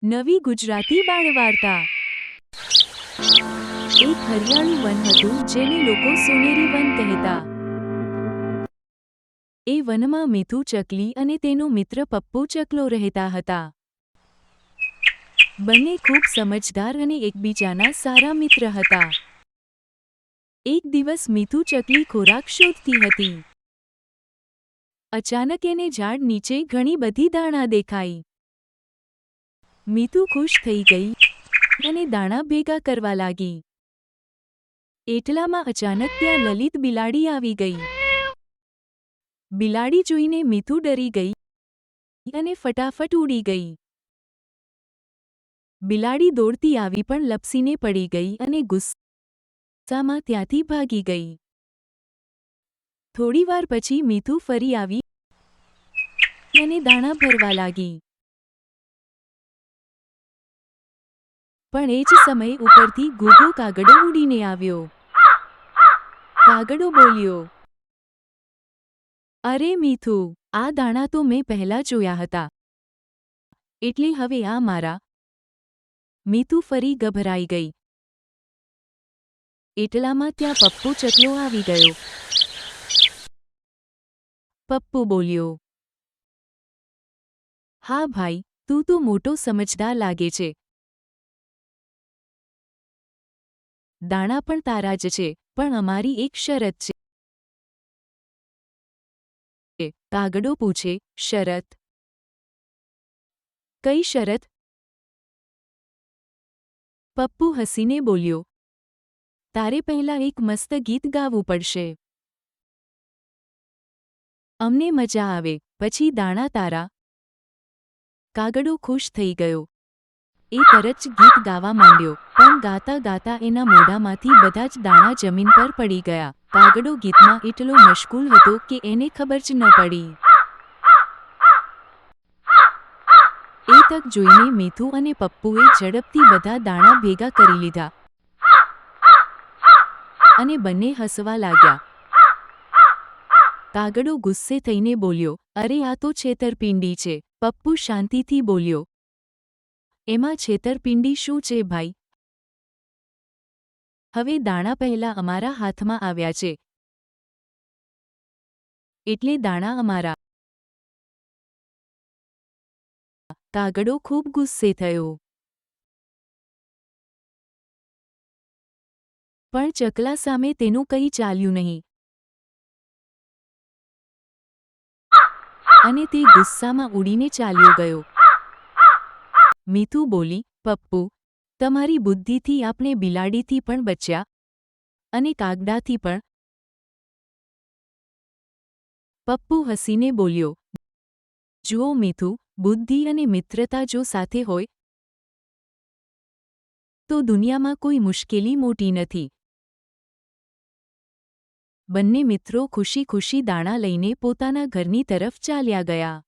નવી ગુજરાતી બાળવાર્તા। એક હરિયાળું વન હતું જેને લોકો સોનેરી વન કહેતા। એ વનમાં મીઠું ચકલી અને તેનો મિત્ર પપ્પુ ચકલો રહેતા હતા। બંને ખૂબ સમજદાર અને એકબીજાના સારા મિત્ર હતા। એક દિવસ મીઠું ચકલી ખોરાક શોધતી હતી। અચાનક એને ઝાડ નીચે ઘણી બધી દાણા દેખાઈ। મીઠું ખુશ થઈ ગઈ અને દાણા ભેગા કરવા લાગી। એટલામાં અચાનક ત્યાં લલિત બિલાડી આવી ગઈ। બિલાડી જોઈને મીઠું ડરી ગઈ અને ફટાફટ ઉડી ગઈ। બિલાડી દોડતી આવી પણ લપસીને પડી ગઈ અને ગુસ્સામાં ત્યાંથી ભાગી ગઈ। થોડીવાર પછી મીઠું ફરી આવી અને દાણા ભરવા લાગી। પણ એ જ સમયે ઉપરથી ઘૂઘો કાગડો ઉડીને આવ્યો। કાગડો બોલ્યો, અરે મીઠું, આ દાણા તો મેં પહેલા જોયા હતા, એટલે હવે આ મારા। મીઠું ફરી ગભરાઈ ગઈ। એટલામાં ત્યાં પપ્પુ ચકલો આવી ગયો। પપ્પુ બોલ્યો, હા ભાઈ, તું તો મોટો સમજદાર લાગે છે। દાણા પણ તારા જ છે, પણ અમારી એક શરત છે। કાગડો પૂછે, શરત? કઈ શરત? પપ્પુ હસીને બોલ્યો, તારે પહેલાં એક મસ્ત ગીત ગાવું પડશે। અમને મજા આવે, પછી દાણા તારા। કાગડો ખુશ થઈ ગયો। એ તરત જ ગીત ગાવા માંડ્યો, પણ ગાતા ગાતા એના મોઢામાંથી બધા જ દાણા જમીન પર પડી ગયા। કાગડો ગીતમાં એટલો મશગુલ હતો કે એને ખબર જ ન પડી। એ તક જોઈને મીઠું અને પપ્પુએ ઝડપથી બધા દાણા ભેગા કરી લીધા અને બંને હસવા લાગ્યા। કાગડો ગુસ્સે થઈને બોલ્યો, અરે આ તો છેતરપિંડી છે। પપ્પુ શાંતિથી બોલ્યો, એમાં છેતરપિંડી શું છે ભાઈ? હવે દાણા પહેલા અમારા હાથમાં આવ્યા છે, એટલે દાણા અમારા। કાગડો ખૂબ ગુસ્સે થયો, પણ ચકલા સામે તેનું કંઈ ચાલ્યું નહીં અને તે ગુસ્સામાં ઉડીને ચાલ્યો ગયો। મીઠું બોલી, પપ્પુ, તમારી બુદ્ધિથી આપણે બિલાડીથી પણ બચ્યા અને કાગડાથી પણ। પપ્પુ હસીને બોલ્યો, જુઓ મીઠું, બુદ્ધિ અને મિત્રતા જો સાથે હોય તો દુનિયામાં કોઈ મુશ્કેલી મોટી નથી। બંને મિત્રો ખુશી ખુશી દાણા લઈને પોતાના ઘરની તરફ ચાલ્યા ગયા।